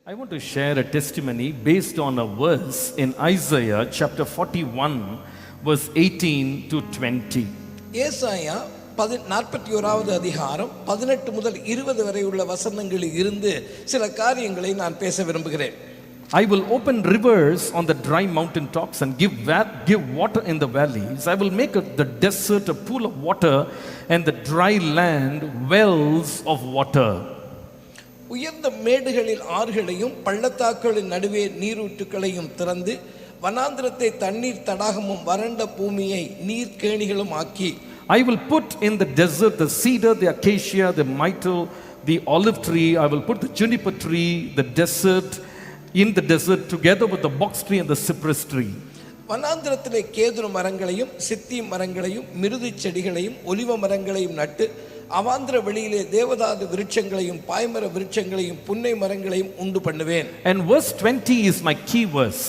I want to share a testimony based on a verse in Isaiah chapter 41, verse 18 to 20. ஏசாயா 41வது அதிகாரம் 18 முதல் 20 வரை உள்ள வசனங்களில் இருந்து சில காரியங்களை நான் பேச விரும்புகிறேன். I will open rivers on the dry mountain tops and give water in the valleys. I will make the desert a pool of water and the dry land wells of water. உயர்ந்த மேடுகளில் ஆறுகளையும் பள்ளத்தாக்குகளின் நடுவே நீரூற்றுக்களையும் திறந்து வனாந்திரத்தை தண்ணீர் தடாகமும் வறண்ட பூமியை நீர்க்கேணிகளும் ஆக்கி I will put in the desert the cedar, the acacia, the myrtle, the olive tree. I will put the juniper tree, the desert, in the desert together with the box tree and the cypress tree. வனாந்திரத்திலே கேதுரு மரங்களையும் சித்தி மரங்களையும் மிருது செடிகளையும் ஒலிவ மரங்களையும் நட்டு அவாந்திர வெளியிலே தேவதாரு விருட்சங்களையும் பாய்மர விருட்சங்களையும் புன்னை மரங்களையும் உண்டு பண்ணுவேன். And verse 20 is my key verse.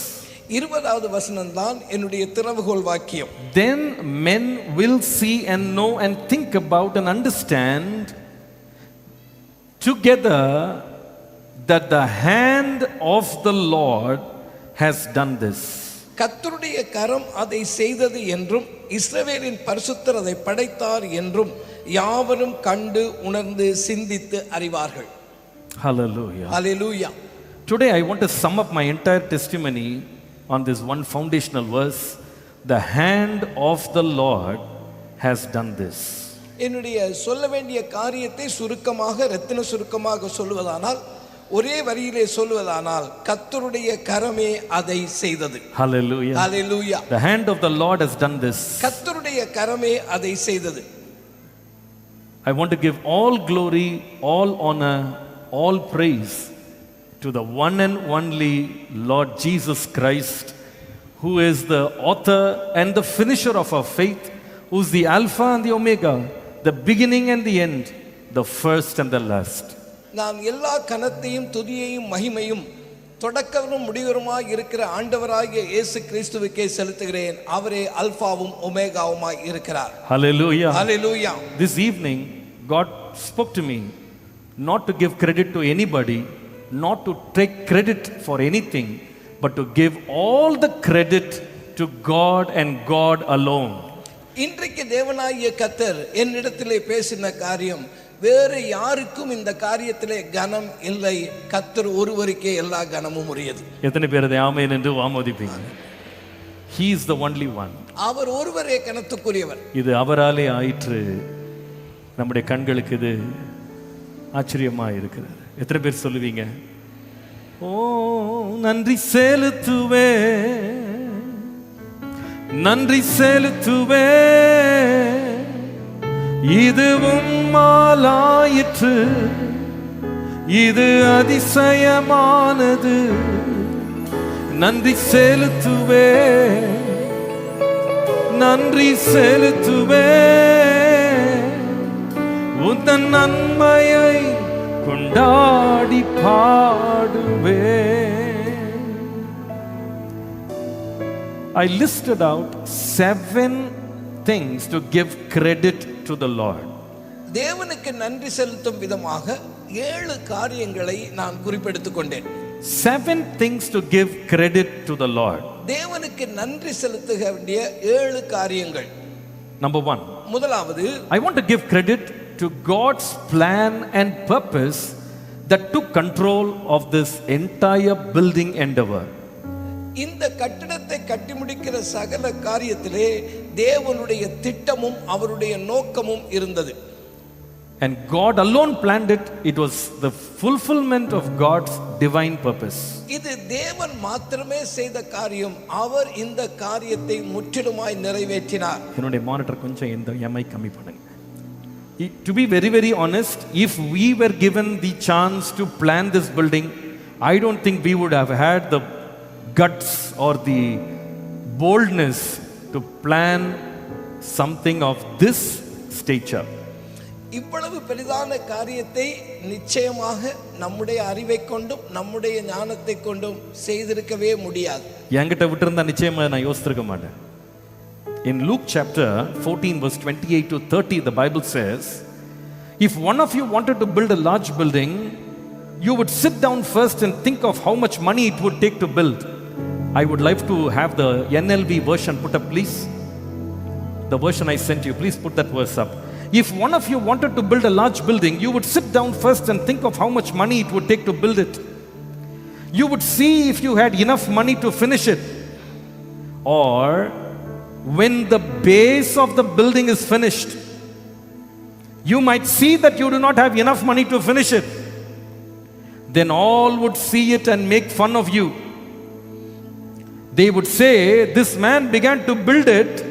20வது வசனம் தான் என்னுடைய திறவுகோல் வாக்கியம். Then men will see and know and think about and understand together that the hand of the Lord has done this. கர்த்தருடைய கரம் அதை செய்தது என்றும் இஸ்ரவேலின் பரிசுத்தர் அதை படைத்தார் என்றும் யாவரும் கண்டு உணர்ந்து சிந்தித்து அறிவார்கள். Hallelujah. Hallelujah. Today I want to sum up my entire testimony on this one foundational verse. The hand of the Lord has done this. என்னுடைய சொல்ல வேண்டிய காரியத்தை சுருக்கமாக ரத்தின சுருக்கமாக சொல்வதானால் ஒரே வரியிலே சொல்வதானால் கர்த்தருடைய கரமே அதை செய்தது. Hallelujah. Hallelujah. The hand of the Lord has done this. கர்த்தருடைய கரமே அதை செய்தது. I want to give all glory, all honor, all praise to the one and only Lord Jesus Christ, who is the author and the finisher of our faith, who is the Alpha and the Omega, the beginning and the end, the first and the last. நான் எல்லா கனத்தையும் துதியையும் மகிமையும் தொடக்கமும் முடிவருமாய் இருக்கிற ஆண்டவராகிய இயேசு கிறிஸ்துவுக்கே செலுத்துகிறேன். அவரே அல்பாவும் ஒமேகாவுமாய் இருக்கிறார். Hallelujah. Hallelujah. This evening God spoke to me not to give credit to anybody, not to take credit for anything, but to give all the credit to God and God alone. இன்றைக்கு தேவனாகிய கர்த்தர் என்னிடத்திலே பேசின காரியம் வேறு யாருக்கும் இந்த காரியத்திலே கனம் இல்லை, கர்த்தர் ஒருவருக்கே எல்லா கனமும் உரியது. எத்தனை பேர் அதை ஆமென் என்று ஆமோதிப்பீங்க? He is the only one. அவர் ஒருவரே கனத்துக்குரியவர். இது அவராலே ஆயிற்று. நம்முடைய கண்களுக்கு இது ஆச்சரியமா இருக்கிறது. எத்தனை பேர் சொல்லுவீங்க? ஓ நன்றி செலுத்துவே, நன்றி செலுத்துவே, இதுவும் மாலாயிற்று, இது அதிசயமானது. நன்றி செலுத்துவே, நன்றி செலுத்துவே, உந்தன் நன்மையை கொண்டாடி பாடுவே. I listed out 7 things to give credit to the Lord. தேவனுக்கு நன்றி செலுத்தும் விதமாக 7 காரியங்களை நான் குறிப்பெடுத்துக் கொண்டேன். 7 things to give credit to the Lord. தேவனுக்கு நன்றி செலுத்த வேண்டிய 7 காரியங்கள். Number 1. முதலாவது, I want to give credit to God's plan and purpose that took control of this entire building endeavor. இந்த கட்டிடத்தை கட்டி முடிக்கிற சகல காரியத்திலே தேவனுடைய திட்டமும் அவருடைய நோக்கமும் இருந்தது. And God alone planned it. It was the fulfillment of God's divine purpose. இது தேவன் மாத்திரமே செய்த காரியம். அவர் இந்த காரியத்தை முற்றிலுமாய் நிறைவேற்றினார். என்னுடைய மானிட்டர் கொஞ்சம் இந்த எம்ஐ கம்மி பண்ணுங்க. To be very very honest, if we were given the chance to plan this building, I don't think we would have had the guts or the boldness to plan something of this stature. இவ்வளவு பெரிதான காரியத்தை நிச்சயமாக நம்முடைய அறிவை கொண்டும் நம்முடைய ஞானத்தை கொண்டும் செய்திருக்கவே முடியாது. என்கிட்ட விட்டிருந்தா நிச்சயமா நான் யோசித்திருக்க மாட்டேன். In Luke chapter 14 verse 28 to 30, the Bible says, if one of you wanted to build a large building, you would sit down first and think of how much money it would take to build. I would like to have the NLV version put up, please. The version I sent you, please put that verse up. If one of you wanted to build a large building, you would sit down first and think of how much money it would take to build it. You would see if you had enough money to finish it. Or when the base of the building is finished, you might see that you do not have enough money to finish it. Then all would see it and make fun of you. They would say, this man began to build it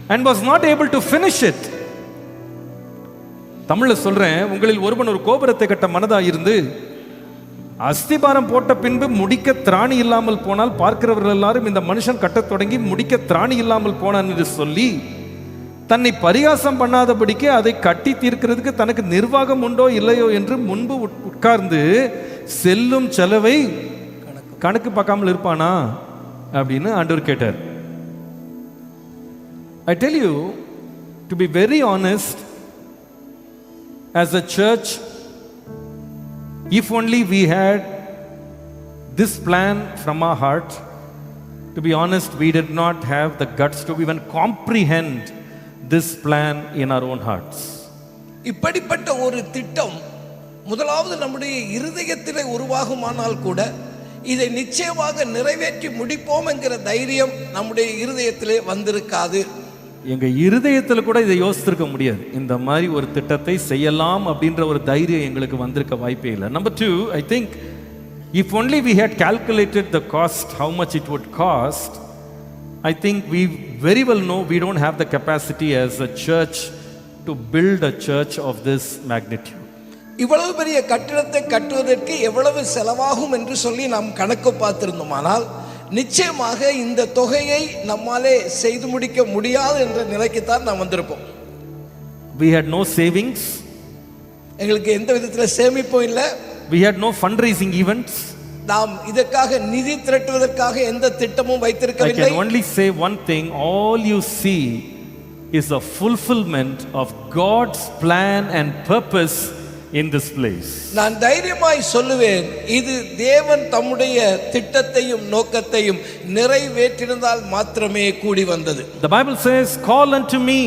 and was not able to finish it. தமிழ்ல சொல்றேன், உங்களில் ஒருவன் ஒரு கோபுரத்தை கட்ட மனதா இருந்து அஸ்திபாரம் போட்ட பின்பு முடிக்க திராணி இல்லாமல் போனால் பார்க்கிறவர்கள் எல்லாரும் இந்த மனுஷன் கட்டத் தொடங்கி முடிக்க திராணி இல்லாமல் போனான் என்று சொல்லி தன்னை பரிகாசம் பண்ணாதபடிக்கு அதை கட்டி தீர்க்கிறதுக்கு தனக்கு நிர்வாகம் உண்டோ இல்லையோ என்று முன்பு உட்கார்ந்து செல்லும் செலவை கணக்கு பார்க்காமல் இருப்பானா அப்படின்னு ஆண்டவர் கேட்டார். I tell you, to be very honest, as a church, if only we had this plan from our heart, to be honest, we did not have the guts to even comprehend this plan in our own hearts. இப்படிப்பட்ட ஒரு திட்டம் முதலாவது நம்முடைய இருதயத்திலே உருவாகுமானால் கூட இதை நிச்சயமாக நிறைவேற்றி முடிப்போம் என்கிற தைரியம் நம்முடைய இருதயத்திலே வந்திருக்காது. எங்க இருதயத்துல கூட இதை யோசித்திருக்க முடியாது. இந்த மாதிரி ஒரு திட்டத்தை செய்யலாம் அப்படின்ற ஒரு தைரியம் எங்களுக்கு வந்திருக்க வாய்ப்பே இல்லை. Number 2, I think if only we had calculated the cost, how much it would cost, I think we very well know we don't have the capacity as a church to build a church of this magnitude. இவ்வளவு பெரிய கட்டிடத்தை கட்டுவதற்கு எவ்வளவு செலவாகும் என்று சொல்லி நாம் கணக்கு பார்த்திருந்தோமானால் நிச்சயமாக இந்த தொகையை நம்மாலே செய்து முடிக்க முடியாது என்ற நிலைக்குத்தான் நாம் வந்திருப்போம். We had no savings. எங்களுக்கு எந்த விதத்தில் சேமிப்பும் இல்லை. We had no fundraising events. நாம் இதற்காக நிதி திரட்டுவதற்காக எந்த திட்டமும் வைத்திருக்கவில்லை. I can only say one thing, all you see is a fulfillment of God's plan and purpose in this place. நான் தைரியமாய் சொல்லுவேன், இது தேவன் தம்முடைய திட்டத்தையும் நோக்கத்தையும் நிறைவேற்றினால் மாத்திரமே கூடி வந்தது. The Bible says, call unto me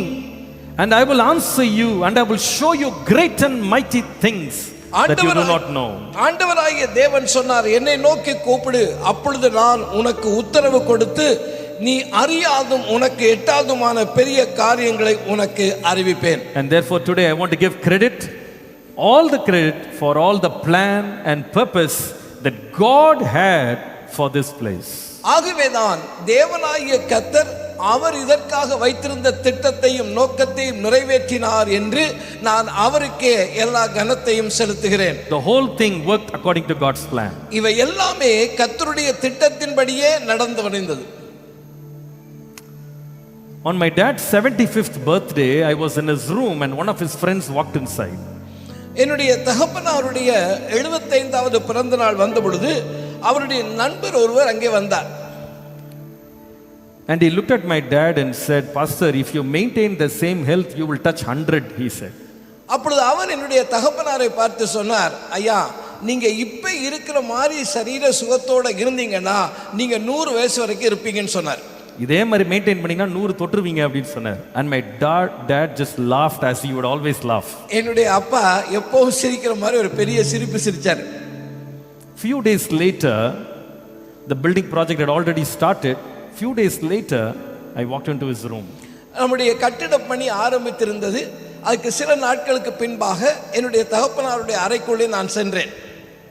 and I will answer you and I will show you great and mighty things that you do not know. ஆண்டவராகிய தேவன் சொன்னார், என்னை நோக்கி கூப்பிடு, அப்பொழுது நான் உனக்கு உத்தரவு கொடுத்து நீ அறியாதும் உனக்கு எட்டாதுமான பெரிய காரியங்களை உனக்கு அறிவிப்பேன். And therefore today I want to give all the credit for all the plan and purpose that God had for this place. ஆகவேதான் தேவனாகிய கர்த்தர் அவர் இதற்காக வைத்திருந்த திட்டத்தையும் நோக்கத்தையும் நிறைவேற்றினார் என்று நான் அவருக்கே எல்லா கனத்தையும் செலுத்துகிறேன். The whole thing worked according to God's plan. இவை எல்லாமே கர்த்தருடைய திட்டத்தின்படியே நடந்து வந்தது. On my dad's 75th birthday, I was in his room and one of his friends walked inside. என்னுடைய தகப்பனாருடைய 75வது பிறந்த நாள் வந்த பொழுது அவருடைய நண்பர் ஒருவர் அங்கே வந்தார். And he looked at my dad and said, Pastor, if you maintain the same health, you will touch 100, he said. அப்பொழுது அவர் என்னுடைய தகப்பனாரை பார்த்து சொன்னார், ஐயா, நீங்க இப்ப இருக்கிற மாதிரி சரீர சுகத்தோட இருந்தீங்கன்னா நீங்க 100 வயசு வரைக்கும் இருப்பீங்கன்னு சொன்னார். இதே மாதிரி மெயின்டைன் பண்ணீங்கன்னா 100 தொட்டுருவீங்க அப்படின்னு சொன்னார். And my dad just laughed as he would always laugh. என்னுடைய அப்பா எப்பவும் சிரிக்கிற மாதிரி ஒரு பெரிய சிரிப்பு சிரிச்சார். Few days later, the building project had already started. Few days later, I walked into his room. நம்முடைய கட்டிட பணி ஆரம்பித்திருந்தது. அதுக்கு சில நாட்களுக்கு பின்பாக என்னுடைய தகப்பனாருடைய அறைக்குள்ளே நான் சென்றேன்.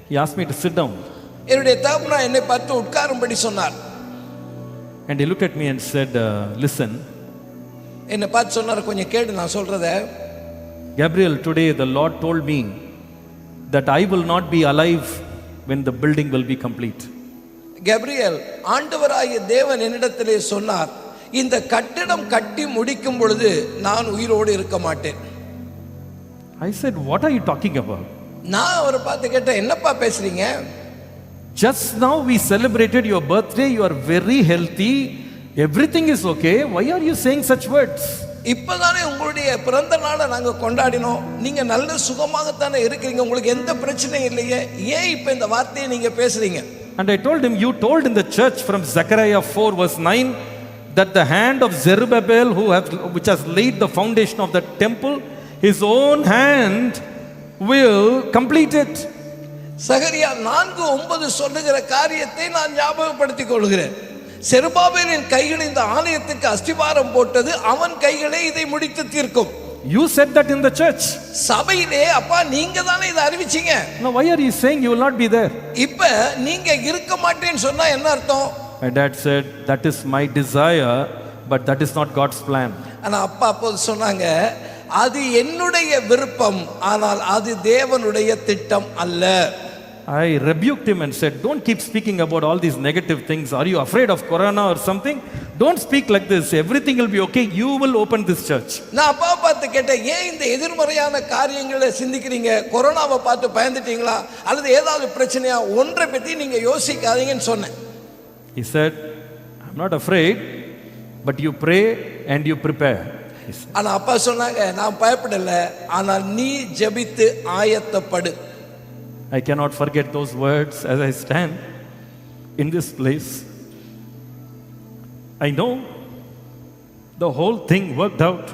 He asked me to sit down. என்னுடைய தகப்பனார் என்னை பார்த்து உட்காரும்படி சொன்னார். And he looked at me and said, listen. என்னை பார்த்து சொன்னார், கொஞ்சம் கேடு நான் சொல்றத. Gabriel, today the Lord told me that I will not be alive when the building will be complete. Gabriel, ஆண்டவராகிய தேவன் என்னிடத்திலே சொன்னார், இந்த கட்டிடம் கட்டி முடிக்கும் பொழுது நான் உயிரோடு இருக்க மாட்டேன். I said, what are you talking about? நான் அவரை பார்த்து கேட்டேன், என்னப்பா பேசுறீங்க? Just now we celebrated your birthday, you are very healthy, everything is okay, why are you saying such words? இப்பதானே உங்களுடைய பிறந்த நாளை நாங்க கொண்டாடினோம், நீங்க நல்ல சுகமாகத்தானே இருக்கிறீங்க, உங்களுக்கு எந்த பிரச்சனையும் இல்லையே, ஏன் இப்ப இந்த வார்த்தையை நீங்க பேசுறீங்க? And I told him, you told in the church from Zechariah 4 verse 9 that the hand of Zerubbabel which has laid the foundation of the temple, his own hand will complete it. சகரியா 4:9 சொல்லுகிற காரியத்தை நான் ஞாபகப்படுத்திக் கொள்கிறேன். செருபாபேலின் கைகள் இந்த ஆலயத்துக்கு அஸ்திவாரம் போட்டது, அவன் கைகளே இதை முடித்து தீர்க்கும். You said that in the church. சபையிலே அப்பா நீங்க தானே இதை அறிவிச்சீங்க. Now why are you saying you will not be there? இப்ப நீங்க இருக்க மாட்டேன்னு சொன்னா என்ன அர்த்தம்? My dad said, that is my desire, but that is not God's plan. ஆனா அப்பா அப்போது சொன்னாங்க, அது என்னுடைய விருப்பம், ஆனால் அது தேவனுடைய திட்டம் அல்ல. I rebuked him and said, don't keep speaking about all these negative things. Are you afraid of corona or something? Don't speak like this. Everything will be okay. You will open this church. நான் அப்பா பார்த்து கேட்டேன், ஏன் இந்த எதிர்மறையான காரியங்களை சிந்திக்கிறீங்க? கொரோனாவை பார்த்து பயந்துட்டீங்களா அல்லது ஏதாவது பிரச்சனையா? ஒன்றை பத்தி நீங்க யோசிக்காதீங்கன்னு சொன்னேன். He said, I'm not afraid, but you pray and you prepare. ஆனா அப்பா சொன்னாங்க, நான் பயப்படல, ஆனால் நீ ஜெபித்து ஆயத்தப்படு. I cannot forget those words as I stand in this place. I know the whole thing worked out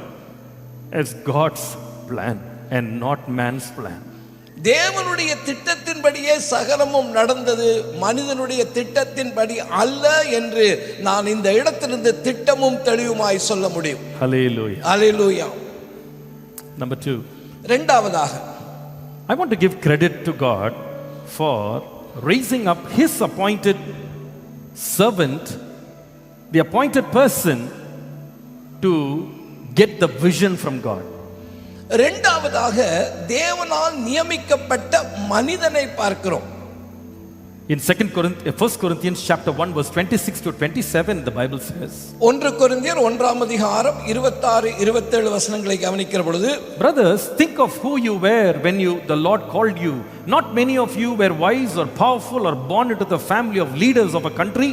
as God's plan and not man's plan. தேவனுடைய திட்டத்தின்படியே சகலமும் நடந்தது, மனிதனுடைய திட்டத்தின்படி அல்ல என்று நான் இந்த இடத்திலிருந்து திட்டமும் தெளிவுமாய் சொல்ல முடியும். Hallelujah. Hallelujah. Number 2. இரண்டாவதாக, I want to give credit to God for raising up his appointed servant, the appointed person, to get the vision from God. இரண்டாவதாக தேவனால் நியமிக்கப்பட்ட மனிதனை பார்க்கிறோம். In 1 Corinthians chapter 1 verse 26 to 27 the Bible says, 1 கொரிந்தியர் 1ஆம் அதிகாரம் 26-27 வசனங்களை கவனிக்கிற பொழுது, brothers, think of who you were when the Lord called you. Not many of you were wise or powerful or born into the family of leaders of a country,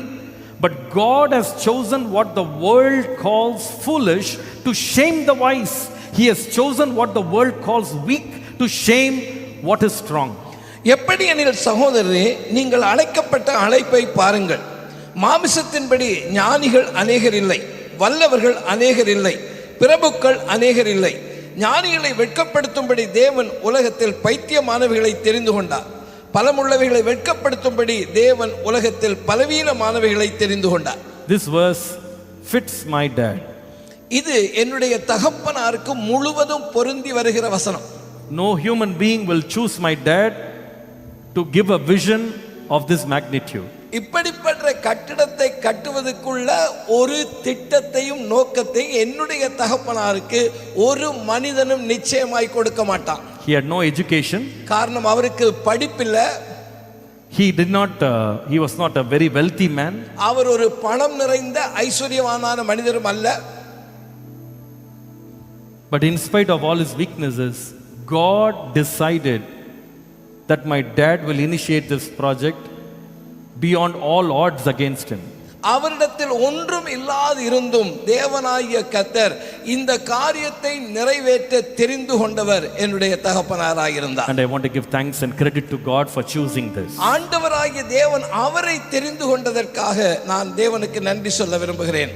but God has chosen what the world calls foolish to shame the wise. He has chosen what the world calls weak to shame what is strong. எப்படி எனில் சகோதரரே, நீங்கள் அழைக்கப்பட்ட அழைப்பை பாருங்கள். மாமிசத்தின்படி ஞானிகள் அநேகர் இல்லை, வல்லவர்கள் அநேகர் இல்லை, பிரபுக்கள் அநேகர் இல்லை. ஞானிகளை வெட்கப்படுத்தும்படி தேவன் உலகத்தில் பைத்தியமானவைகளை தெரிந்து கொண்டார். பலமுள்ளவைகளை வெட்கப்படுத்தும்படி தேவன் உலகத்தில் பலவீனமானவைகளை தெரிந்து கொண்டார். This verse fits my dad. இது என்னுடைய தகப்பனாருக்கு முழுவதும் பொருந்தி வருகிற வசனம். No human being will choose my dad to give a vision of this magnitude. இப்படிப்பட்ட கட்டிடத்தை கட்டுவதற்குள்ள ஒரு திட்டத்தையும் நோக்கத்தை என்னுடைய தகப்பனாருக்கு ஒரு மனிதனும் நிச்சயமாய் கொடுக்க மாட்டான். He had no education. காரணம், அவருக்கு படிப்பில்லை. He was not a very wealthy man. அவர் ஒரு பணம் நிறைந்த ஐஸ்வர்யவானான மனிதரும் அல்ல. But in spite of all his weaknesses, God decided that my dad will initiate this project beyond all odds against him. அவரிடத்தில் ஒன்றும் இல்லாது இருந்தும் தேவனாகிய கர்த்தர் இந்த காரியத்தை நிறைவேற்ற தெரிந்து கொண்டவர் என்னுடைய தகப்பனாராக இருந்தார். And I want to give thanks and credit to God for choosing this. ஆண்டவராகிய தேவன் அவரை தெரிந்து கொண்டதற்காக நான் தேவனுக்கு நன்றி சொல்ல விரும்புகிறேன்.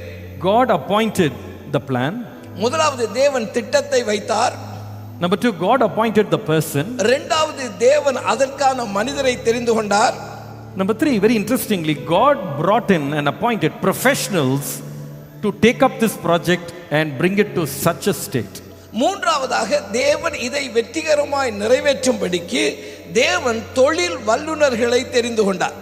God appointed the plan. முதலாவது தேவன் திட்டத்தை வைத்தார். Number 2, God appointed the person. இரண்டாவது தேவன் அதற்கான மனிதரை தெரிந்து கொண்டார். Number 3, very interestingly, God brought in and appointed professionals to take up this project and bring it to such a state. மூன்றாவதாக தேவன் இதை வெற்றிகரமாய் நிறைவேற்றும்படிக்கு தேவன் தொழில் வல்லுநர்களை தெரிந்து கொண்டார்.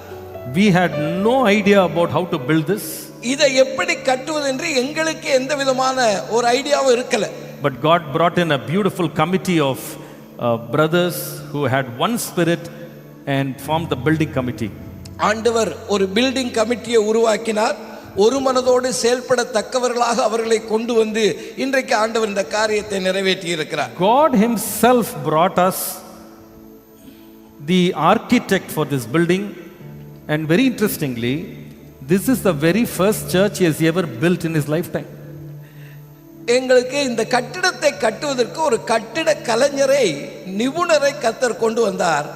We had no idea about how to build this. இதை எப்படி கட்டுவது என்று எங்களுக்கு எந்த விதமான ஒரு ஐடியாவும் இருக்கல. But God brought in a beautiful committee of brothers who had one spirit and formed the building committee. ஆண்டவர் ஒரு பில்டிங் கமிட்டியை உருவாக்கினார். ஒரு மனதோடு செயல்படத்தக்கவர்களாக அவர்களை கொண்டு வந்து இன்றைக்கு ஆண்டவர் இந்த காரியத்தை நிறைவேற்றி இருக்கிறார். God himself brought us the architect for this building, and very interestingly, this is the very first church he has ever built in his lifetime. எங்களுக்கு இந்த கட்டிடத்தை கட்டுவதற்கு ஒரு கட்டிட கலைஞரை, நிபுணரை கர்த்தர் கொண்டு வந்தார்.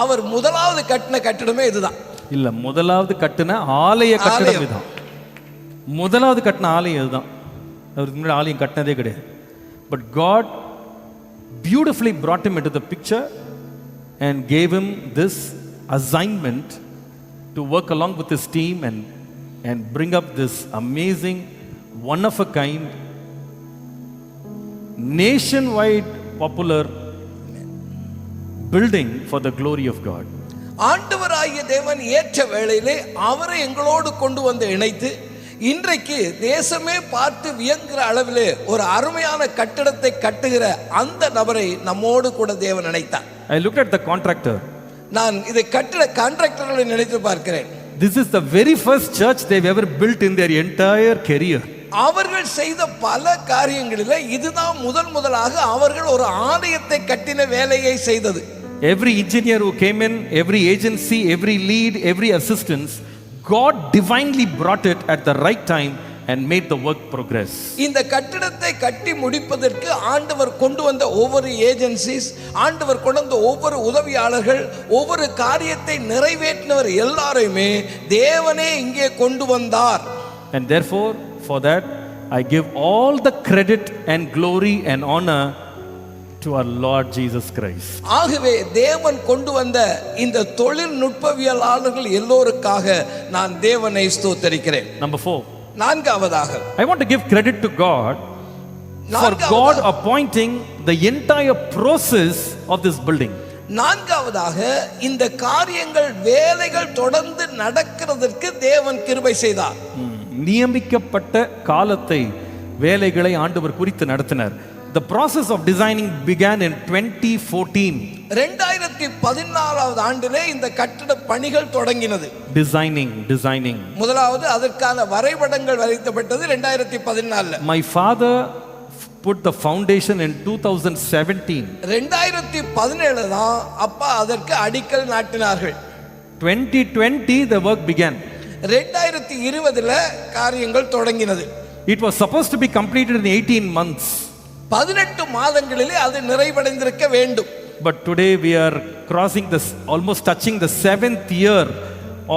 அவர் முதலாவது கட்டின கட்டிடமே இதுதான். இல்ல, முதலாவது கட்டின ஆலய கட்டிடம் இதுதான். முதலாவது கட்டின ஆலயம் இதுதான். அவருக்கு முன்னாடி ஆலயம் கட்டினதே கிடையாது. But God beautifully brought him into the picture and gave him this assignment to work along with his team and bring up this amazing, one of a kind, nationwide popular building for the glory of God. ஆண்டவராகிய தேவன் ஏற்ற வேளையிலே அவரை எங்களோடு கொண்டு வந்து இணைத்து இன்றைக்கு தேசமே பார்த்து வியங்குற அளவிலே ஒரு அருமையான கட்டிடத்தை கட்டுகிற அந்த நபரை நம்மோடு கூட தேவன் நினைத்தார். I looked at the contractor. நான் இதை கட்டிட கான்ட்ராக்டர்களை நினைத்து பார்க்கிறேன். This is the very first church they've ever built in their entire career. அவர்கள் செய்த பல காரியங்களிலே இதுதான் முதலாக அவர்கள் ஒரு ஆலயத்தை கட்டின வேலையை செய்தது. Every engineer who came in, every agency, every lead, every assistance, God divinely brought it at the right time and made the work progress. இந்த கட்டிடத்தை கட்டி முடிப்பதற்கு ஆண்டவர் கொண்டு வந்த ஒவ்வொரு ஏஜென்சிஸ், ஆண்டவர் கொண்டு வந்த ஒவ்வொரு உதவியாளர்கள், ஒவ்வொரு காரியத்தை நிறைவேற்றினவர் எல்லாரையுமே தேவனே இங்கே கொண்டு வந்தார். And therefore, for that, I give all the credit and glory and honor to our Lord Jesus Christ. ஆகவே தேவன் கொண்டு வந்த இந்த தொழில்நுட்பவியலாளர்கள் எல்லோருக்காக நான் தேவனை ஸ்தோத்திரிக்கிறேன். Number 4. நான்காவதாக, I want to give credit to God for God appointing the entire process of this building. நான்காவதாக, இந்த காரியங்கள் வேலைகள் தொடர்ந்து நடக்கிறதற்கு தேவன் கிருபை செய்தார். நியமிக்கப்பட்ட காலத்தை வேலைகளை ஆண்டவர் குறித்து நடத்தினார். The process of designing began in 2014. 2014வது ஆண்டிலே இந்த கட்டட பணிகள் தொடங்கினது. Designing. முதலாவது அதற்கான வரைபடங்கள் வரையப்பட்டது 2014. My father put the foundation in 2017. 2017 தான் அப்பா அதற்கு அடிக்கல் நாட்டினார்கள். 2020 the work began. 2020ல காரியங்கள் தொடங்கினது. It was supposed to be completed in 18 months. 18 மாதங்களிலே அது நிறைவடைந்திருக்க வேண்டும். But today we are crossing this, almost touching the 7th year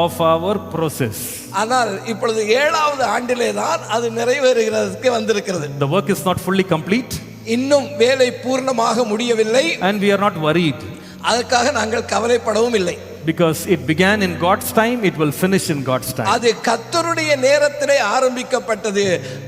of our process. ஆனால் இப்பொழுது 7வது ஆண்டிலே தான் அது நிறைவேறுகிறதுக்கு வந்திருக்கிறது. The work is not fully complete. இன்னும் வேலை பூர்ணமாக முடியவில்லை. And we are not worried. அதற்காக நாங்கள் கவலைப்படவும் இல்லை. Because it began in God's time, it will finish in God's time. அது கர்த்தருடைய நேரத்திலே ஆரம்பிக்கப்பட்டது.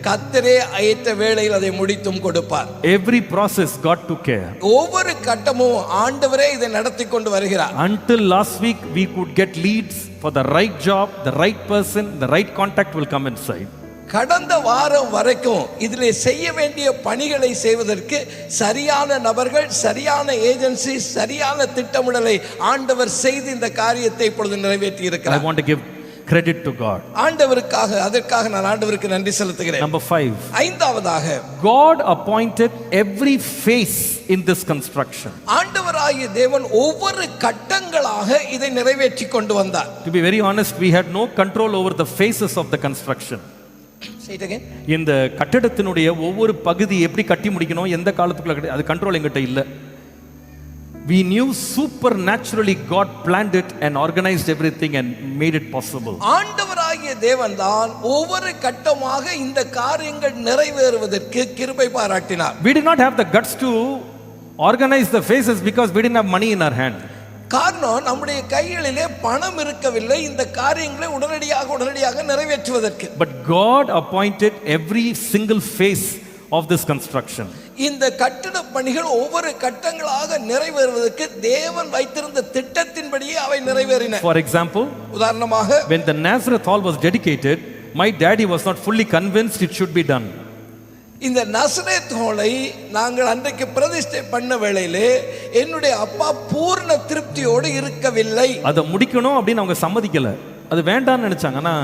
கர்த்தரே ஏற்ற வேளையில் அதை முடித்தும் கொடுப்பார். Every process God took care. ஒவ்வொரு கட்டமும் ஆண்டவரே இதை நடத்தி கொண்டு வருகிறார். Until last week we could get leads for the right job, the right person, the right contact will come inside. கடந்த வாரம் வரைக்கும் இதிலே செய்ய வேண்டிய பணிகளை செய்வதற்கு சரியான நபர்கள், சரியான ஏஜென்சி, சரியான திட்டமிடலை ஆண்டவர் செய்து இந்த காரியத்தை இப்பொழுது நிறைவேற்றி I இருக்கிறார். want to give credit to God. ஆண்டவருக்காக, அதற்காக நான் ஆண்டவருக்கு நன்றி செலுத்துகிறேன். Number 5. ஐந்தாவதாக, God appointed every phase in this construction. ஆண்டவராகிய தேவன் ஒவ்வொரு கட்டங்களாக இதை நிறைவேற்றி கொண்டு வந்தார். To be very honest, we had no control over the phases of the construction. இந்த கட்டடத்தினுடைய ஒவ்வொரு பகுதி எப்படி கட்டி முடிக்கணும், எந்த காலத்துக்குள்ள, அது கண்ட்ரோல் எங்கிட்ட இல்ல. We knew supernaturally God planned it and organized everything and made it possible. ஆண்டவராகிய தேவன் தான் ஒவ்வொரு கட்டமாக இந்த காரியங்கள் நிறைவேறுவதற்கு கிருபை பாராட்டினார். We did not have the guts to organize the phases because we didn't have money in our hand. காரணம், நம்முடைய கைகளிலே பணம் இருக்கவில்லை இந்த காரியங்களை உடனடியாக நிறைவேற்றுவதற்கு. But God appointed every single phase of this construction. இந்த கட்டட பணிகள் ஒவ்வொரு கட்டங்களாக நிறைவேறுவதற்கு தேவன் வைத்திருந்த திட்டத்தின்படியே அவை நிறைவேறின. For example, உதாரணமாக, when the Nazareth hall was dedicated, my daddy was not fully convinced it should be done. இந்த நசரேத் ஹாலை நாங்கள் அன்றைக்கு பிரதிஷ்டை பண்ண வேளையிலே என்னுடைய அப்பா பூர்ண திருப்தியோடு இருக்கவில்லை. அதை முடிக்கணும் அப்படின்னு அவங்க சம்மதிக்கல, அது வேண்டாம்னு நினைச்சாங்க. ஆனா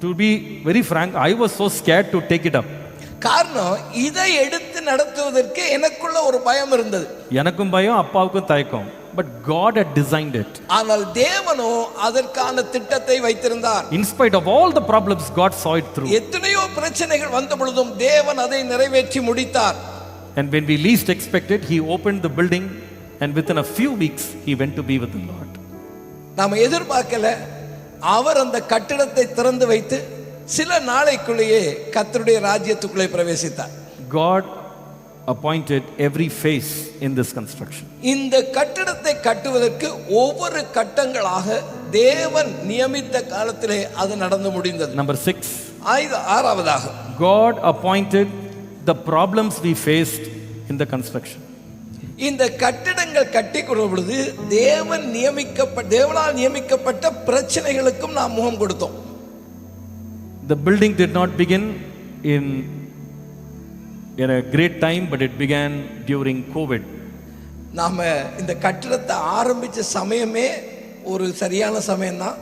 to be very frank, I was so scared to take it up. காரணம், இதை எடுத்து நடத்துவதற்கு எனக்குள்ள ஒரு பயம் இருந்தது. எனக்கும் பயம், அப்பாவுக்கும் தயக்கம். but God had designed it. ஆனால் தேவனோ அதற்கான திட்டத்தை வைத்திருந்தார். In spite of all the problems, God saw it through. எத்தனையோ பிரச்சனைகள் வந்த பொழுதும் தேவன் அதை நிறைவேற்றி முடித்தார். And when we least expected, He opened the building, and within a few weeks, He went to be with the Lord. நாம எதிர்பார்க்கல, அவர் அந்த கட்டிடத்தை திறந்து வைத்து சில நாளைக்குள்ளேயே கர்த்தருடைய ராஜ்யத்துக்குள்ளே பிரவேசித்தார். God appointed every phase in this construction. இந்த கட்டிடத்தை கட்டுவதற்கு ஒவ்வொரு கட்டங்களாக தேவன் நியமித்த காலத்திலே அது நடந்து முடிந்தது. Number 6. ஆறாவதாக, God appointed the problems we faced in the construction. இந்த கட்டிடங்கள் கட்டிக்கொள்ளும் பொழுது தேவனால் நியமிக்கப்பட்ட பிரச்சனைகளுக்கும் நாம் முகம் கொடுத்தோம். The building did not begin in a great time, but it began during COVID. நாம இந்த கட்டிடத்தை ஆரம்பிச்ச சமயமே ஒரு சரியான சமயம்தான்.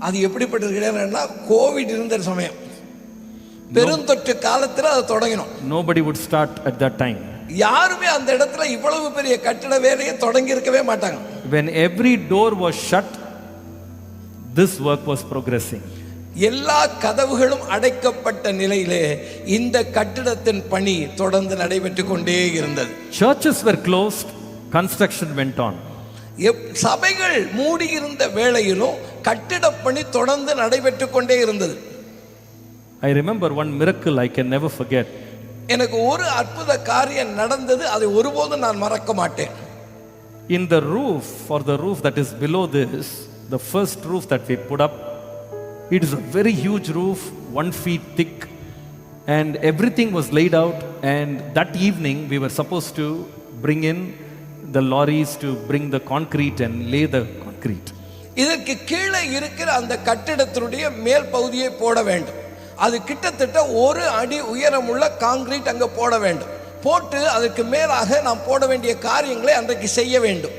அது எப்படிப்பட்டதுன்னா கோவிட் இருந்த சமயம், பெருந்தொற்று காலத்தில் அதை தொடங்கினோம். Nobody would start at that time. யாருமே அந்த இடத்துல இவ்வளவு பெரிய கட்டிட வேலையை தொடங்கி இருக்கவே மாட்டாங்க. When every door was shut, this work was progressing. எல்லா கதவுகளும் அடைக்கப்பட்ட நிலையிலே இந்த கட்டிடத்தின் பணி தொடர்ந்து நடைபெற்றுக் கொண்டே இருந்தது. Churches were closed, construction went on. சபைகள் மூடி இருந்த வேளையிலும் கட்டிட பணி தொடர்ந்து நடைபெற்றுக் கொண்டே இருந்தது. I remember one miracle I can never forget. எனக்கு ஒரு அற்புத காரியம் நடந்தது, அதை ஒருபோதும் நான் மறக்க மாட்டேன். In the roof, for the roof that is below this, the first roof that we put up, it is a very huge roof, 1 feet thick, and everything was laid out. And that evening we were supposed to bring in the lorries to bring the concrete and lay the concrete. இதற்கு கீழே இருக்கிற அந்த கட்டிடத்தினுடைய மேல் பகுதியை போட வேண்டும். அது கிட்டத்தட்ட 1 அடி உயரமுள்ள கான்கிரீட் அங்க போட வேண்டும். போட்டு அதற்கு மேலாக நாம் போட வேண்டிய காரியங்களை அன்றைக்கு செய்ய வேண்டும்.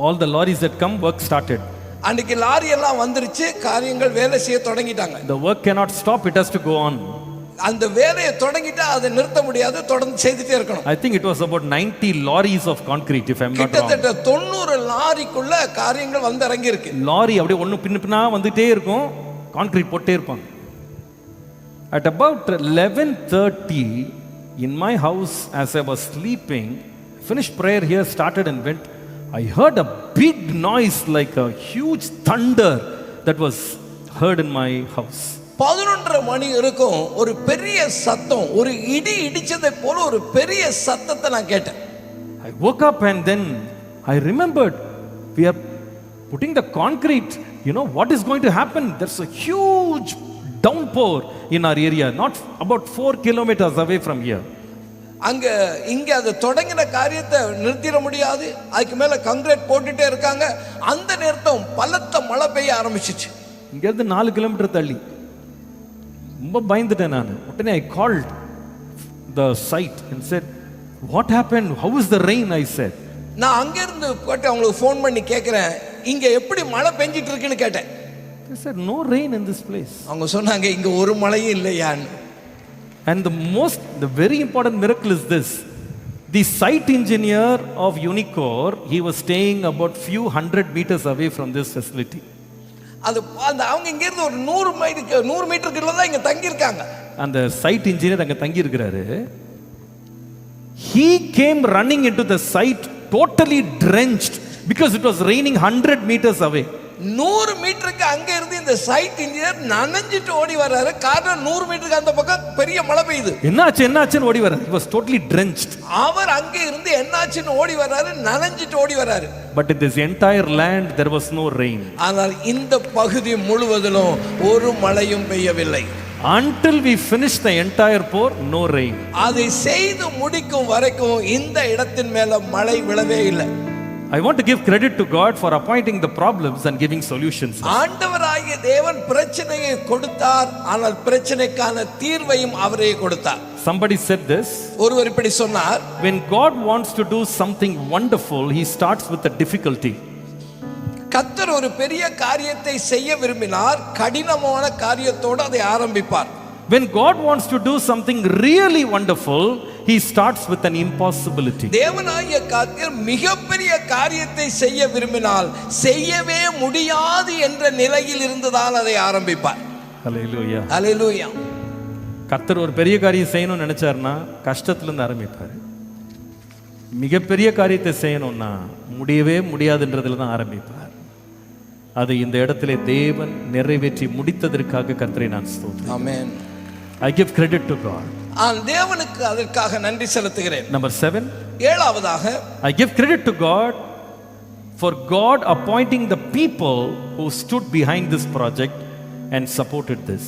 All the lorries that come, work started. அன்றைக்கு லாரி எல்லாம் வந்துருச்சு, காரியங்கள் வேலை செய்ய தொடங்கிட்டாங்க. The work cannot stop, it has to go on. அந்த வேலையை தொடங்கிட்டா அதை நிறுத்த முடியாது, தொடர்ந்து செய்துட்டே இருக்கணும். I think it was about 90 lorries of concrete, if I'm not wrong. கிட்டத்தட்ட 90 லாரிக்குள்ள காரியங்கள் வந்து இறங்கி இருக்கு. லாரி அப்படியே ஒன்னு பின்னா வந்துட்டே இருக்கும், கான்கிரீட் போட்டே இருப்பாங்க. At about 11:30 in my house, as I was sleeping, finished prayer here, started and went, I heard a big noise like a huge thunder that was heard in my house. 11:30 மணி இருக்கும், ஒரு பெரிய சத்தம், ஒரு இடி இடிச்சதை போல ஒரு பெரிய சத்தத்தை நான் கேட்டேன். I woke up and then I remembered we are putting the concrete. You know what is going to happen? There's a huge downpour in our area, not about 4 kilometers away from here. இங்க அது தொடங்கின காரியத்தை நிறுத்திட முடியாது, அதுக்கு மேல concrete போட்டுட்டே இருக்காங்க. அந்த நேரத்தும் பலத்த மழை பெய்ய ஆரம்பிச்சிச்சு. இங்க இருந்து 4 கிலோமீட்டர் தள்ளி. ரொம்ப பயந்துட்டேன் நான். உடனே I called the site and said, what happened? How is the rain? I said. நான் அங்க இருந்து போட்டு அவங்களுக்கு ஃபோன் பண்ணி கேக்குறேன், இங்க எப்படி மழை பெஞ்சிட்டு இருக்குன்னு கேட்டேன். They said, no rain in this place. அவங்க சொன்னாங்க, இங்க ஒரு மழையும் இல்லையான்னு. And the very important miracle is this. The site engineer of Unicor, he was staying about few hundred meters away from this facility. அவங்க இங்க இருந்து ஒரு 100 மீட்டருக்குள்ள தான் இங்க தங்கி இருக்காங்க. அந்த site engineer அங்க தங்கி இருக்கிறாரு. He came running into the site totally drenched because it was raining 100 meters away. 100 மீட்டருக்கு அங்க இருந்து இந்த சைட் இன்ஜினியர் நனைஞ்சிட்டு ஓடி வர்றாரு. காரணம் 100 மீட்டருக்கு அந்த பக்கம் பெரிய மழை பெய்யுது. என்னாச்சுன்னு ஓடி வர்றாரு. He was totally drenched. அவர் அங்க இருந்து என்னாச்சுன்னு ஓடி வர்றாரு, நனைஞ்சிட்டு ஓடி வர்றாரு. But in this entire land there was no rain. ஆனால் இந்த பகுதி முழுவதிலும் ஒரு மழையும் பெய்யவில்லை. Until we finished the entire pour, no rain. அதை செய்து முடிக்கும் வரைக்கும் இந்த இடத்தின் மேல மழை விழவே இல்லை. I want to give credit to God for appointing the problems and giving solutions. ஆண்டவராகிய தேவன் பிரச்சனையை கொடுத்தார், ஆனால் பிரச்சனைக்கான தீர்வையும் அவரே கொடுத்தார். Somebody said this. ஒருவர் இப்படி சொன்னார், when God wants to do something wonderful, he starts with a difficulty. கர்த்தர் ஒரு பெரிய காரியத்தை செய்ய விரும்பினார், கடினமான காரியத்தோடு அதை ஆரம்பிப்பார். When God wants to do something really wonderful, he starts with an impossibility. தேவனாகிய கர்த்தர் மிகப்பெரிய காரியத்தை செய்ய விரும்பினால் செய்யவே முடியாது என்ற நிலையில் இருந்துதான் அதை ஆரம்பிப்பார். Hallelujah. அல்லேலூயா. கர்த்தர் ஒரு பெரிய காரியம் செய்யணும்னு நினைச்சாருன்னா கஷ்டத்துல இருந்து ஆரம்பிப்பார். மிகப்பெரிய காரியத்தை செய்யணும்னா முடியவே முடியாதுன்றதுல தான் ஆரம்பிப்பார். அது இந்த இடத்திலே தேவன் நிறைவேற்றி முடித்ததற்காக கர்த்தரை நான் ஸ்தோத்திரிக்கிறேன். ஆமென். I give credit to God. தேவனுக்கு அதற்காக நன்றி செலுத்துகிறேன். Number 7. ஏழாவதாக I give credit to God for God appointing the people who stood behind this project and supported this.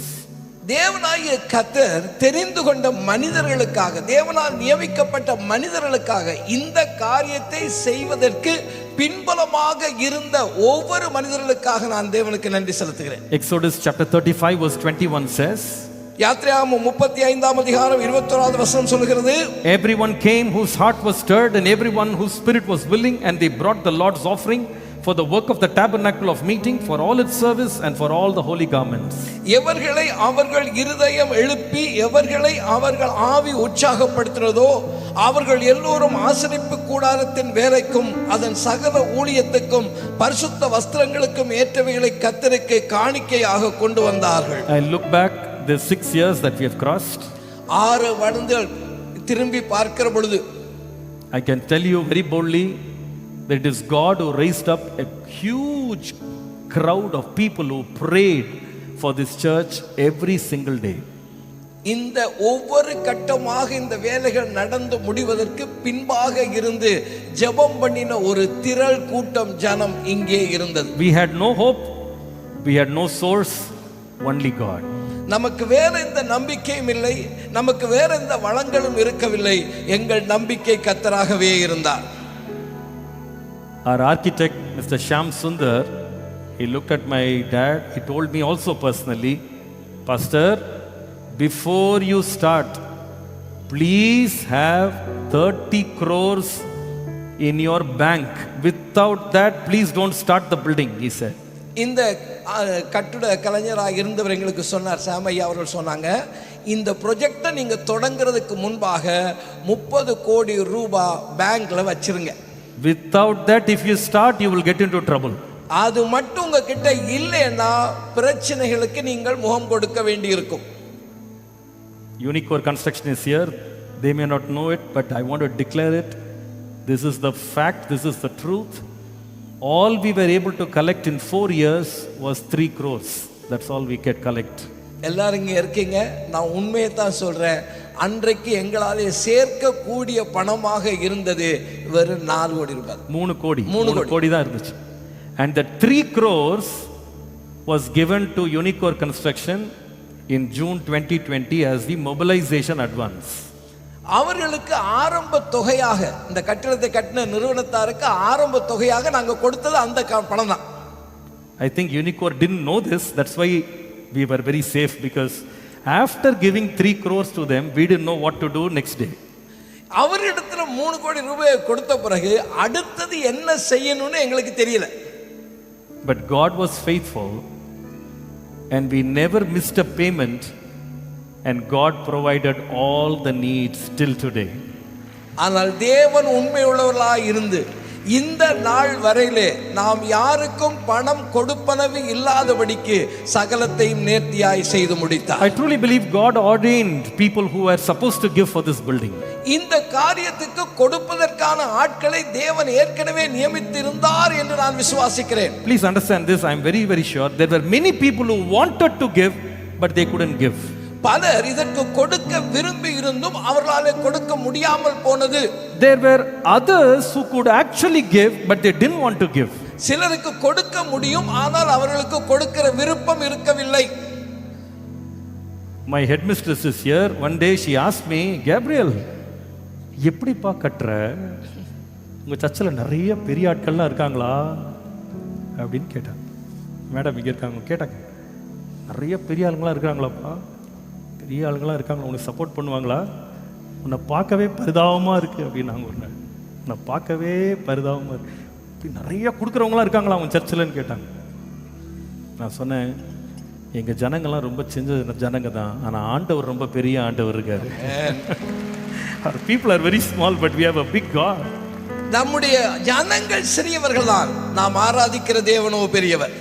தேவனாகிய கர்த்தர் தெரிந்து கொண்ட மனிதர்களுக்காக, தேவனால் நியமிக்கப்பட்ட மனிதர்களுக்காக இந்த காரியத்தை செய்வதற்கு பின்புலமாக இருந்த ஒவ்வொரு மனிதர்களுக்காக நான் தேவனுக்கு நன்றி செலுத்துகிறேன். Exodus chapter 35 verse 21 says, யாத்திராகமம் 35ஆம் அதிகாரம் 21வது வசனம் சொல்கிறது, everyone came whose heart was stirred and everyone whose spirit was willing, and they brought the Lord's offering for the work of the tabernacle of meeting, for all its service and for all the holy garments. எவர்களை அவர்கள் இருதயம் எழுப்பி எவர்களை அவர்கள் ஆவி உற்சாகப்படுத்தினதோ அவர்கள் எல்லோரும் ஆசரிப்பு கூடாரத்தின் வேலைக்கும் அதன் சகல ஊழியத்துக்கும் பரிசுத்த வஸ்திரங்களுக்கும் ஏற்றவைகளை கர்த்தருக்கு காணிக்கையாக கொண்டு வந்தார்கள். I look back the 6 years that we have crossed. 6 வருடங்கள் திரும்பி பார்க்கிற பொழுது I can tell you very boldly that it is God who raised up a huge crowd of people who prayed for this church every single day. இந்த ஒவ்வொரு கட்டமாக இந்த வேலைகள் நடந்து முடிவதற்கு பின்பாக இருந்து ஜெபம் பண்ணின ஒரு திரள் கூட்டம் ஜனம் இங்கே இருந்தது. We had no hope, we had no source, only God. நமக்கு வேற எந்த நம்பிக்கையும் இல்லை, நமக்கு வேற எந்த வளங்களும் இருக்கவில்லை, எங்கள் நம்பிக்கை கர்த்தராகவே இருந்தார். Our architect, Mr. Shyam Sundar, he looked at my dad, he told me also personally, Pastor, before you start, please have 30 crores in your bank. Without that, please don't start the building, he said. இந்த கட்டுட கலைஞராக இருந்தவர் எங்களுக்கு சொன்னார், சாமையா அவர்கள் சொன்னாங்க, இந்த ப்ரொஜெக்டை நீங்க தொடங்குறதுக்கு முன்பாக 30 கோடி ரூபாய் பேங்க்ல வச்சிருங்க. Without that, if you start, you will get into trouble. அது மட்டும் உங்ககிட்ட இல்லைன்னா பிரச்சனைகளுக்கு நீங்கள் முகம் கொடுக்க வேண்டி இருக்கும். Unicore Construction is here. They may not know it, but I want to declare it. This is the fact, this is the truth. All we were able to collect in 4 years was 3 crores. That's all we could collect. எல்லாரும் இங்கே இருக்கீங்க, நான் உண்மையை தான் சொல்றேன். அன்றைக்கு எங்களாலே சேர்க்கக்கூடிய பணமாக இருந்தது வெறும் 4 கோடி ரூபாய். 3 கோடி தான் இருந்துச்சு. And the 3 crores was given to Unicore Construction in June 2020 as the mobilization advance. அவர்களுக்கு ஆரம்ப தொகையாக, இந்த கட்டிடத்தை கட்டின நிறுவனத்தாருக்கு ஆரம்ப தொகையாக நாங்கள் கொடுத்தது அந்த பணம் தான். I think Unicore didn't know this. That's why we were very safe, because after giving 3 crores to them, we didn't know what to do next day. அவரிடத்துல 3 கோடி ரூபாய் கொடுத்த பிறகு அடுத்தது என்ன செய்யணும்னு எங்களுக்கு தெரியல. But God was faithful and we never missed a payment, and God provided all the needs till today. ஆனால் தேவன் உண்மையுள்ளவராய் இருந்து இந்த நாள் வரையிலே நாம் யாருக்கும் பணம் கொடுப்பனவு இல்லாதபடிக்கு சகலத்தையும் நேர்த்தியாய் செய்து முடித்தார். I truly believe God ordained people who were supposed to give for this building. இந்த காரியத்துக்கு கொடுப்பதற்கான ஆட்களை தேவன் ஏற்கனவே நியமித்திருந்தார் என்று நான் விசுவாசிக்கிறேன். Please understand this, I am very very sure there were many people who wanted to give but they couldn't give. பலர் இதற்கு கொடுக்க விரும்பி இருந்தும் அவர்களாலே கொடுக்க முடியாமல் போனது. There were others who could actually give but they didn't want to give. சிலருக்கு கொடுக்க முடியும், ஆனால் அவர்களுக்கு கொடுக்கிற விருப்பம் இருக்கவில்லை. My headmistress is here. One day she asked me, Gabriel, எப்படிப்பா கட்டுற? உங்க சர்ச்சில் நிறைய பெரிய ஆட்கள்லாம் இருக்காங்களா அப்படின்னு கேட்டாங்க. மேடம் இங்கே இருக்காங்க. கேட்டாங்க, நிறைய பெரிய ஆளுங்களாம் இருக்கிறாங்களாப்பா? பெரிய ஆளுங்களாம் இருக்காங்களா? உனக்கு சப்போர்ட் பண்ணுவாங்களா? உன்னை பார்க்கவே பரிதாபமாக இருக்குது அப்படின்னு நாங்கள் ஒரு நாள், உன்னை பார்க்கவே பரிதாபமாக இருக்கு, இப்படி நிறைய கொடுக்குறவங்களாம் இருக்காங்களா அவங்க சர்ச்சில்னு கேட்டாங்க. நான் சொன்னேன், எங்கள் ஜனங்கள்லாம் ரொம்ப செஞ்ச ஜனங்க தான், ஆனால் ஆண்டவர் ரொம்ப பெரிய ஆண்டவர் இருக்காரு. Our people are very small, but we have a big God. நம்முடைய ஜனங்கள் சிறியவர்கள் தான், நாம் ஆராதிக்கிற தேவனோ பெரியவர்.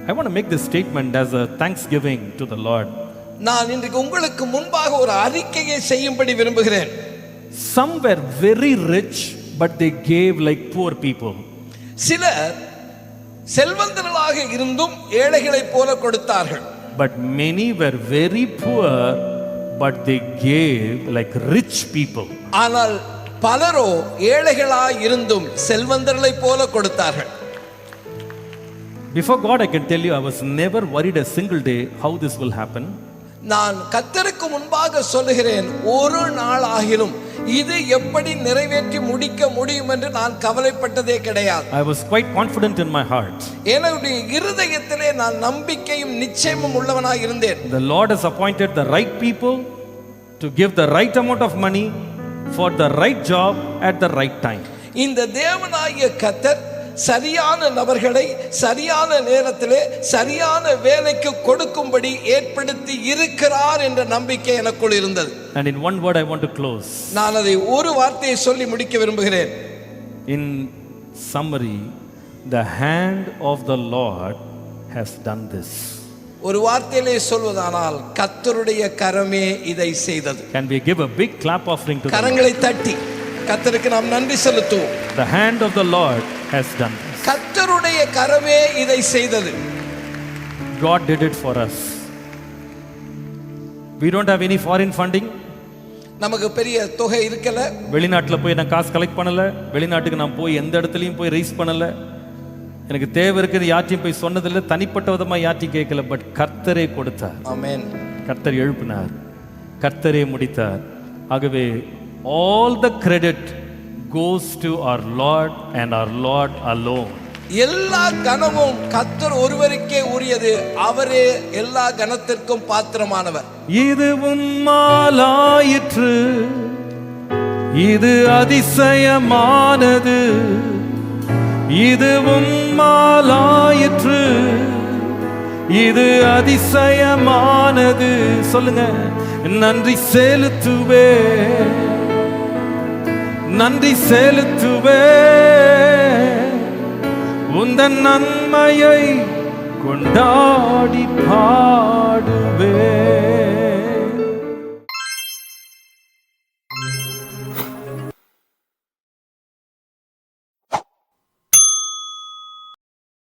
I want to make this statement as a thanksgiving to the Lord. நான் இன்றைக்கு உங்களுக்கு முன்பாக ஒரு அறிக்கையை செய்யும்படி விரும்புகிறேன். Some were very rich, but they gave like poor people. சிலர் செல்வந்தர்களாக இருந்தும் ஏழைகளைப் போல கொடுத்தார்கள். But many were very poor, but they gave like rich people. ஆனால் பலரோ ஏழைகளாய் இருந்தும் செல்வந்தர்களைப் போல கொடுத்தார்கள். Before God, I can tell you, I was never worried a single day how this will happen. நான் கர்த்தருக்கு முன்பாக சொல்லுகிறேன், ஒரு நாள் ஆகிலும் இது எப்படி நிறைவேற்றி முடிக்க முடியும் என்று நான் கவலைப்பட்டதே கிடையாது. I was quite confident in my heart. என்னுடைய இருதயத்திலே நான் நம்பிக்கையும் நிச்சயமும் உள்ளவனாய் இருந்தேன். The Lord has appointed the right people to give the right amount of money for the right job at the right time. இந்த தேவனாகிய கர்த்தர் சரியான நபர்களை சரியான நேரத்திலே சரியான வேலைக்கு கொடுக்கும்படி ஏற்படுத்தி இருக்கிறார் என்ற நம்பிக்கை எனக்குள் இருந்தது. And in one word I want to close. நான் அதை ஒரு வார்த்தையை சொல்லி முடிக்க விரும்புகிறேன். In summary, the hand of the Lord has done this. ஒரு வார்த்தையிலே சொல்வதானால் கர்த்தருடைய கரமே இதை செய்தது. Can we give a big clap offering to the Lord? கரங்களை தட்டி கர்த்தருக்கு நாம் நன்றி செலுத்துவோம். The hand of the Lord has done this. கர்த்தருடைய கரமே இதை செய்தது. God did it for us. We don't have any foreign funding. நமக்கு பெரிய தொகை இருக்கல. வெளிநாட்டில் போய் நான் காசு கலெக்ட் பண்ணல. வெளிநாட்டுக்கு நான் போய் எந்த இடத்துலையும் போய் ரைஸ் பண்ணல. எனக்கு தேவை இருக்குது யார்ட்டையும் போய் சொன்னதில்லை. தனிப்பட்ட விதமாக யார்ட்டையும் கேட்கல. பட் கர்த்தரே கொடுத்தார். ஆமென். கர்த்தர் எழுப்பினார், கர்த்தரே முடித்தார். ஆகவே all the credit goes to our Lord and our Lord alone. எல்லா கனமும் கர்த்தர் ஒருவருக்கே உரியது. அவரே எல்லா கனத்திற்கும் பாத்திரமானவர். இது உம்மாலாயிற்று, இது அதிசயமானது. இது உம்மாலாயிற்று, இது அதிசயமானது. சொல்லுங்க, நன்றி செலுத்துவே, நன்றி செலுத்துவே, உந்தன் நன்மையை கொண்டாடி பாடுவே.